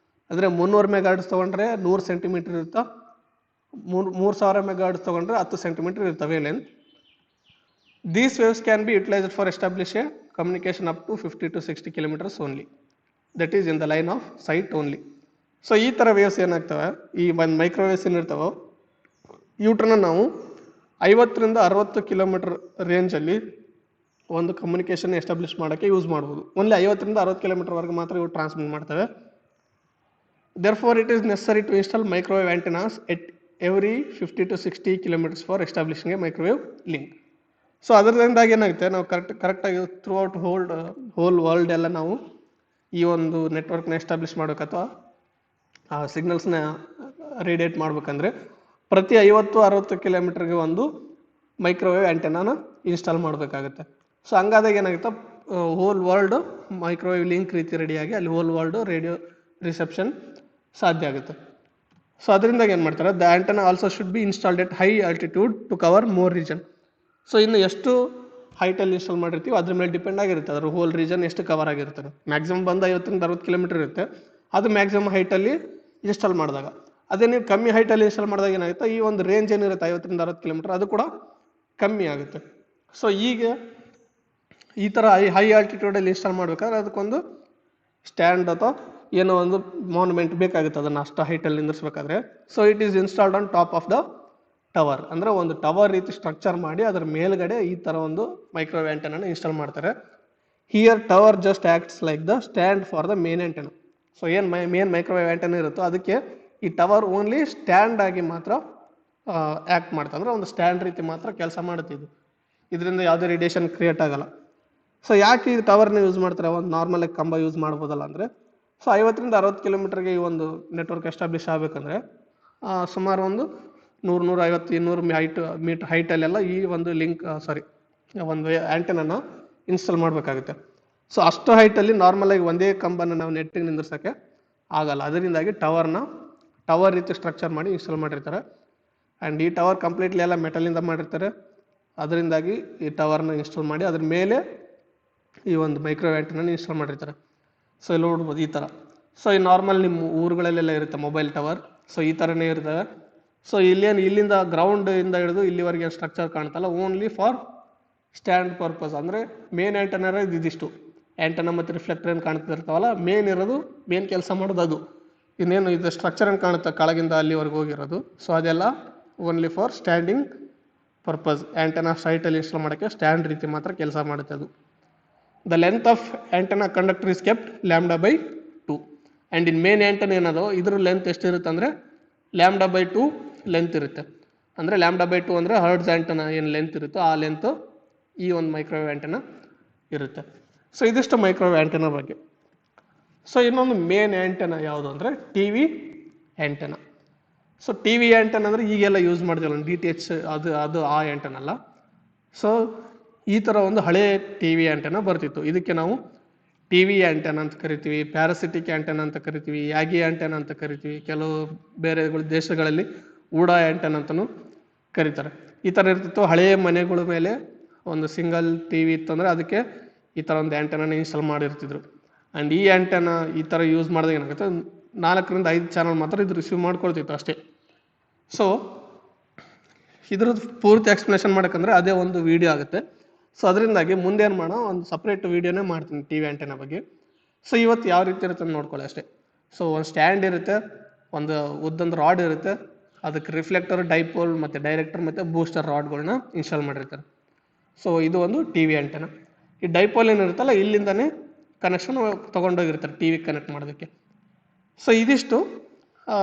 ಅಂದರೆ 300 MHz ತೊಗೊಂಡ್ರೆ 100 ಸೆಂಟಿಮೀಟರ್ ಇರುತ್ತಾ, 3000 MHz ತೊಗೊಂಡ್ರೆ 10 ಸೆಂಟಿಮೀಟರ್ ಇರುತ್ತೆ wavelength. These waves can be utilized for establish a communication up to 50 to 60 kilometers only. That is in the line of sight only. So ಈ ಥರ ವೇವ್ಸ್ ಏನಾಗ್ತವೆ, ಈ ಒಂದು ಮೈಕ್ರೋವೇವ್ಸ್ ಏನಿರ್ತಾವೋ ಇವುಟ್ರನ್ನ ನಾವು 50 ರಿಂದ 60 ಕಿಲೋಮೀಟರ್ ರೇಂಜಲ್ಲಿ ಒಂದು ಕಮ್ಯುನಿಕೇಷನ್ ಎಸ್ಟಾಬ್ಲಿಷ್ ಮಾಡೋಕ್ಕೆ ಯೂಸ್ ಮಾಡ್ಬೋದು. ಓನ್ಲಿ 50 ರಿಂದ 60 ಕಿಲೋಮೀಟರ್ವರೆಗೆ ಮಾತ್ರ ಇವು ಟ್ರಾನ್ಸ್ಮಿಟ್ ಮಾಡ್ತವೆ. Therefore it is necessary to install microwave antennas at every 50 to 60 kilometers for establishing a microwave link. So ಅದರಿಂದಾಗಿ ಏನಾಗುತ್ತೆ, ನಾವು ಕರೆಕ್ಟಾಗಿ ಥ್ರೂ ಔಟ್ ಹೋಲ್ ವರ್ಲ್ಡ್ ಎಲ್ಲ ನಾವು ಈ ಒಂದು ನೆಟ್ವರ್ಕ್ನ ಎಸ್ಟಾಬ್ಲಿಷ್ ಮಾಡಬೇಕು ಅಥವಾ ಆ ಸಿಗ್ನಲ್ಸ್ನ ರೇಡಿಯೇಟ್ ಮಾಡ್ಬೇಕಂದ್ರೆ ಪ್ರತಿ 50-60 ಕಿಲೋಮೀಟರ್ಗೆ ಒಂದು ಮೈಕ್ರೋವೇವ್ ಆ್ಯಂಟೆನಾನ ಇನ್ಸ್ಟಾಲ್ ಮಾಡಬೇಕಾಗುತ್ತೆ. ಸೊ ಹಂಗಾದಾಗ ಏನಾಗುತ್ತೆ, ಹೋಲ್ ವರ್ಲ್ಡ್ ಮೈಕ್ರೋವೇವ್ ಲಿಂಕ್ ರೀತಿ ರೆಡಿಯಾಗಿ ಅಲ್ಲಿ ಹೋಲ್ ವರ್ಲ್ಡ್ ರೇಡಿಯೋ ರಿಸೆಪ್ಷನ್ ಸಾಧ್ಯ ಆಗುತ್ತೆ. ಸೊ ಅದರಿಂದಾಗಿ ಏನು ಮಾಡ್ತಾರೆ, the antenna also should be installed at high altitude to cover more region. So ಇನ್ನು ಎಷ್ಟು ಹೈಟಲ್ಲಿ ಇನ್ಸ್ಟಾಲ್ ಮಾಡಿರ್ತೀವಿ ಅದ್ರ ಮೇಲೆ ಡಿಪೆಂಡ್ ಆಗಿರುತ್ತೆ, ಅದ್ರ ಹೋಲ್ ರೀಜನ್ ಎಷ್ಟು ಕವರ್ ಆಗಿರ್ತಾರೆ. ಮ್ಯಾಕ್ಸಿಮಮ್ ಬಂದು 50 ರಿಂದ 60 ಕಿಲೋಮೀಟರ್ ಇರುತ್ತೆ, ಅದು ಮ್ಯಾಕ್ಸಿಮಮ್ ಹೈಟಲ್ಲಿ ಇನ್ಸ್ಟಾಲ್ ಮಾಡಿದಾಗ. ಅದೇ ನೀವು ಕಮ್ಮಿ ಹೈಟಲ್ಲಿ ಇನ್ಸ್ಟಾಲ್ ಮಾಡಿದಾಗ ಏನಾಗುತ್ತೆ, ಈ ಒಂದು ರೇಂಜ್ ಏನಿರುತ್ತೆ 50 ರಿಂದ 60 ಕಿಲೋಮೀಟರ್ ಅದು ಕೂಡ ಕಮ್ಮಿ ಆಗುತ್ತೆ. ಸೊ ಈಗ ಈ ಥರ ಹೈ ಆಲ್ಟಿಟ್ಯೂಡಲ್ಲಿ ಇನ್ಸ್ಟಾಲ್ ಮಾಡಬೇಕಾದ್ರೆ ಅದಕ್ಕೊಂದು ಸ್ಟ್ಯಾಂಡ್ ಅಥವಾ ಏನೋ ಒಂದು ಮಾನ್ಯುಮೆಂಟ್ ಬೇಕಾಗುತ್ತೆ ಅದನ್ನು ಅಷ್ಟು ಹೈಟಲ್ಲಿ ನಿಂದಿರ್ಸ್ಬೇಕಾದ್ರೆ. So it is installed on top of the tower. ಅಂದರೆ ಒಂದು ಟವರ್ ರೀತಿ ಸ್ಟ್ರಕ್ಚರ್ ಮಾಡಿ ಅದರ ಮೇಲ್ಗಡೆ ಈ ಥರ ಒಂದು ಮೈಕ್ರೋವೇವ್ ಆ್ಯಂಟೆನಾನ ಇನ್ಸ್ಟಾಲ್ ಮಾಡ್ತಾರೆ. Here tower just acts like the stand for the main antenna. So ಏನು ಮೇನ್ ಮೈಕ್ರೋವೇವ್ ಆ್ಯಂಟೆನಾ ಇರುತ್ತೋ ಅದಕ್ಕೆ ಈ ಟವರ್ ಓನ್ಲಿ ಸ್ಟ್ಯಾಂಡ್ ಆಗಿ ಮಾತ್ರ ಆ್ಯಕ್ಟ್ ಮಾಡ್ತಾ, ಅಂದರೆ ಒಂದು ಸ್ಟ್ಯಾಂಡ್ ರೀತಿ ಮಾತ್ರ ಕೆಲಸ ಮಾಡುತ್ತಿದ್ದು. ಇದರಿಂದ ಯಾವುದೇ ರೇಡಿಯೇಷನ್ ಕ್ರಿಯೇಟ್ ಆಗಲ್ಲ. ಸೊ ಯಾಕೆ ಈ ಟವರ್ನ ಯೂಸ್ ಮಾಡ್ತಾರೆ, ಒಂದು ನಾರ್ಮಲ್ ಕಂಬ ಯೂಸ್ ಮಾಡ್ಬೋದಲ್ಲ ಅಂದರೆ, ಸೊ 50ರಿಂದ 60 ಕಿಲೋಮೀಟರ್ಗೆ ಈ ಒಂದು ನೆಟ್ವರ್ಕ್ ಎಸ್ಟಾಬ್ಲಿಷ್ ಆಗಬೇಕಂದ್ರೆ ಸುಮಾರು ಒಂದು 100-150-200 ಮೀಟರ್ ಹೈಟಲ್ಲೆಲ್ಲ ಈ ಒಂದು ಒಂದು ಆ್ಯಂಟೆನಾನ ಇನ್ಸ್ಟಾಲ್ ಮಾಡಬೇಕಾಗುತ್ತೆ. ಸೊ ಅಷ್ಟು ಹೈಟಲ್ಲಿ ನಾರ್ಮಲಾಗಿ ಒಂದೇ ಕಂಬನ ನಾವು ನೆಟ್ಟಿಗೆ ನಿಂದಿರ್ಸೋಕ್ಕೆ ಆಗಲ್ಲ. ಅದರಿಂದಾಗಿ ಟವರ್ ರೀತಿ ಸ್ಟ್ರಕ್ಚರ್ ಮಾಡಿ ಇನ್ಸ್ಟಾಲ್ ಮಾಡಿರ್ತಾರೆ. ಆ್ಯಂಡ್ ಈ ಟವರ್ ಕಂಪ್ಲೀಟ್ಲಿ ಎಲ್ಲ ಮೆಟಲಿಂದ ಮಾಡಿರ್ತಾರೆ. ಅದರಿಂದಾಗಿ ಈ ಟವರ್ನ ಇನ್ಸ್ಟಾಲ್ ಮಾಡಿ ಅದ್ರ ಮೇಲೆ ಈ ಒಂದು ಮೈಕ್ರೋವೇವ್ ಆ್ಯಂಟೆನಾನ ಇನ್ಸ್ಟಾಲ್ ಮಾಡಿರ್ತಾರೆ. ಸೊ ಇಲ್ಲಿ ನೋಡ್ಬೋದು ಈ ಥರ. ಸೊ ಈ ನಾರ್ಮಲ್ ನಿಮ್ಮ ಊರುಗಳಲ್ಲೆಲ್ಲ ಇರುತ್ತೆ ಮೊಬೈಲ್ ಟವರ್. ಸೊ ಈ ಥರನೇ ಇರ್ತವೆ. ಸೊ ಇಲ್ಲಿಂದ ಗ್ರೌಂಡಿಂದ ಹಿಡಿದು ಇಲ್ಲಿವರೆಗೆ ಸ್ಟ್ರಕ್ಚರ್ ಕಾಣ್ತಲ್ಲ, ಓನ್ಲಿ ಫಾರ್ ಸ್ಟ್ಯಾಂಡ್ ಪರ್ಪಸ್. ಅಂದರೆ ಮೇನ್ ಆ್ಯಂಟೆನಾ ಇದಿಷ್ಟು ಆ್ಯಂಟೆನಾ ಮತ್ತು ರಿಫ್ಲೆಕ್ಟರ್ ಏನು ಕಾಣ್ತಿರ್ತಾವಲ್ಲ, ಮೇನ್ ಕೆಲಸ ಮಾಡೋದು ಅದು. ಇನ್ನೇನು ಇದು ಸ್ಟ್ರಕ್ಚರ್ ಏನು ಕಾಣುತ್ತೆ ಕೆಳಗಿಂದ ಅಲ್ಲಿವರೆಗೆ ಹೋಗಿರೋದು, ಸೊ ಅದೆಲ್ಲ only for standing purpose. Antenna ಸೈಟಲ್ಲಿ ಇನ್ಸ್ಟಾಲ್ ಮಾಡೋಕ್ಕೆ ಸ್ಟ್ಯಾಂಡ್ ರೀತಿ ಮಾತ್ರ ಕೆಲಸ ಮಾಡುತ್ತೆ ಅದು. The length of antenna conductor is kept λ/2. And in main antenna ಏನದು ಇದ್ರ ಲೆಂತ್ ಎಷ್ಟಿರುತ್ತೆ ಅಂದರೆ λ/2 ಲೆಂತ್ ಇರುತ್ತೆ. ಅಂದರೆ λ/2 ಅಂದರೆ ಹರ್ಡ್ಸ್ ಆ್ಯಂಟೆನಾ ಏನು ಲೆಂತ್ ಇರುತ್ತೋ ಆ ಲೆಂತ್ ಈ ಒಂದು ಮೈಕ್ರೋವೇವ್ ಆ್ಯಂಟೆನಾ ಇರುತ್ತೆ. ಸೊ ಇದಿಷ್ಟು ಮೈಕ್ರೋವೇವ್ ಆ್ಯಂಟೆನಾ ಬಗ್ಗೆ. ಸೊ ಇನ್ನೊಂದು ಮೇನ್ ಆ್ಯಂಟೆನಾ ಯಾವುದು ಅಂದರೆ TV antenna. So TV antenna ಅಂದರೆ ಈಗೆಲ್ಲ ಯೂಸ್ ಮಾಡ್ತೀವಲ್ಲ DTH, ಅದು ಆ ಆ್ಯಂಟೆನಾ ಅಲ್ಲ. ಸೊ ಈ ಥರ ಒಂದು ಹಳೆ TV ಆ್ಯಂಟೆನಾ ಬರ್ತಿತ್ತು. ಇದಕ್ಕೆ ನಾವು TV ಆ್ಯಂಟೆನಾ ಅಂತ ಕರಿತೀವಿ, ಪ್ಯಾರಾಸಿಟಿಕ್ ಆ್ಯಂಟೆನಾ ಅಂತ ಕರಿತೀವಿ, ಯಾಗಿ ಆ್ಯಂಟೆನಾ ಅಂತ ಕರಿತೀವಿ. ಕೆಲವು ಬೇರೆ ದೇಶಗಳಲ್ಲಿ ಊಡಾ ಆ್ಯಂಟೆನಾ ಅಂತಲೂ ಕರೀತಾರೆ. ಈ ಥರ ಇರ್ತಿತ್ತು. ಹಳೆಯ ಮನೆಗಳ ಮೇಲೆ ಒಂದು ಸಿಂಗಲ್ TV ಇತ್ತು ಅಂದರೆ ಅದಕ್ಕೆ ಈ ಥರ ಒಂದು ಆ್ಯಂಟೆನಾನ ಇನ್ಸ್ಟಾಲ್ ಮಾಡಿರ್ತಿದ್ರು. ಆ್ಯಂಡ್ ಈ ಆ್ಯಂಟೆನಾ ಈ ಥರ ಯೂಸ್ ಮಾಡಿದಾಗ ಏನಾಗುತ್ತೆ, 4ರಿಂದ 5 ಚಾನಲ್ ಮಾತ್ರ ಇದು ರಿಸೀವ್ ಮಾಡ್ಕೊಳ್ತಿತ್ತು ಅಷ್ಟೇ. ಸೊ ಇದ್ರದ್ದು ಪೂರ್ತಿ ಎಕ್ಸ್ಪ್ಲನೇಷನ್ ಮಾಡೋಕ್ಕಂದ್ರೆ ಅದೇ ಒಂದು ವಿಡಿಯೋ ಆಗುತ್ತೆ. ಸೊ ಅದರಿಂದಾಗಿ ಮುಂದೇನು ಮಾಡೋಣ, ಒಂದು ಸಪ್ರೇಟ್ ವಿಡಿಯೋನೇ ಮಾಡ್ತೀನಿ TV ಆ್ಯಂಟೆನಾ ಬಗ್ಗೆ. ಸೊ ಇವತ್ತು ಯಾವ ರೀತಿ ಇರುತ್ತೆ ಅಂತ ನೋಡ್ಕೊಳ್ಳಿ ಅಷ್ಟೇ. ಸೊ ಒಂದು ಸ್ಟ್ಯಾಂಡ್ ಇರುತ್ತೆ, ಒಂದು ಉದ್ದೊಂದು ರಾಡ್ ಇರುತ್ತೆ, ಅದಕ್ಕೆ ರಿಫ್ಲೆಕ್ಟರ್, ಡೈಪೋಲ್ ಮತ್ತು ಡೈರೆಕ್ಟರ್ ಮತ್ತು ಬೂಸ್ಟರ್ ರಾಡ್ಗಳನ್ನ ಇನ್ಸ್ಟಾಲ್ ಮಾಡಿರ್ತಾರೆ. ಸೊ ಇದು ಒಂದು TV ಆ್ಯಂಟೆನಾ. ಈ ಡೈಪೋಲ್ ಏನಿರುತ್ತಲ್ಲ ಇಲ್ಲಿಂದನೇ ಕನೆಕ್ಷನ್ ತೊಗೊಂಡೋಗಿರ್ತಾರೆ TV ಕನೆಕ್ಟ್ ಮಾಡೋದಕ್ಕೆ. ಸೊ ಇದಿಷ್ಟು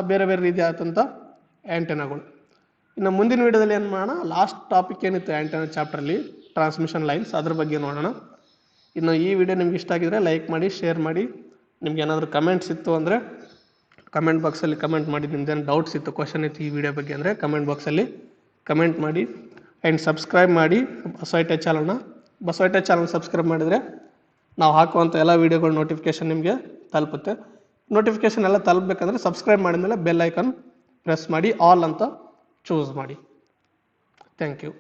ಬೇರೆ ಬೇರೆ ರೀತಿಯಾದಂಥ ಆ್ಯಂಟೆನಾಗಳು. ಇನ್ನು ಮುಂದಿನ ವೀಡಿಯೋದಲ್ಲಿ ಏನು ಮಾಡೋಣ, ಲಾಸ್ಟ್ ಟಾಪಿಕ್ ಏನಿತ್ತು ಆ್ಯಂಟೆನಾ ಚಾಪ್ಟ್ರಲ್ಲಿ ಟ್ರಾನ್ಸ್ಮಿಷನ್ ಲೈನ್ಸ್, ಅದ್ರ ಬಗ್ಗೆ ನೋಡೋಣ. ಇನ್ನು ಈ ವಿಡಿಯೋ ನಿಮ್ಗೆ ಇಷ್ಟ ಆಗಿದ್ರೆ ಲೈಕ್ ಮಾಡಿ, ಶೇರ್ ಮಾಡಿ. ನಿಮ್ಗೆ ಏನಾದರೂ ಕಮೆಂಟ್ಸ್ ಇತ್ತು ಅಂದರೆ ಕಮೆಂಟ್ ಬಾಕ್ಸಲ್ಲಿ ಕಮೆಂಟ್ ಮಾಡಿ. ನಿಮ್ದೇನು ಡೌಟ್ಸ್ ಇತ್ತು, ಕ್ವಶನ್ ಇತ್ತು ಈ ವಿಡಿಯೋ ಬಗ್ಗೆ ಅಂದರೆ ಕಮೆಂಟ್ ಬಾಕ್ಸಲ್ಲಿ ಕಮೆಂಟ್ ಮಾಡಿ. ಆ್ಯಂಡ್ ಸಬ್ಸ್ಕ್ರೈಬ್ ಮಾಡಿ ಬಸವಟೆಕ್ ಚಾನಲ್ ಸಬ್ಸ್ಕ್ರೈಬ್ ಮಾಡಿದರೆ ನಾವು ಹಾಕುವಂಥ ಎಲ್ಲ ವೀಡಿಯೋಗಳ ನೋಟಿಫಿಕೇಷನ್ ನಿಮಗೆ ತಲುಪುತ್ತೆ. ನೋಟಿಫಿಕೇಷನ್ ಎಲ್ಲ ತಲುಪಬೇಕಂದ್ರೆ ಸಬ್ಸ್ಕ್ರೈಬ್ ಮಾಡಿದ್ಮೇಲೆ ಬೆಲ್ ಐಕಾನ್ ಪ್ರೆಸ್ ಮಾಡಿ, ಆಲ್ ಅಂತ ಚೂಸ್ ಮಾಡಿ. Thank you.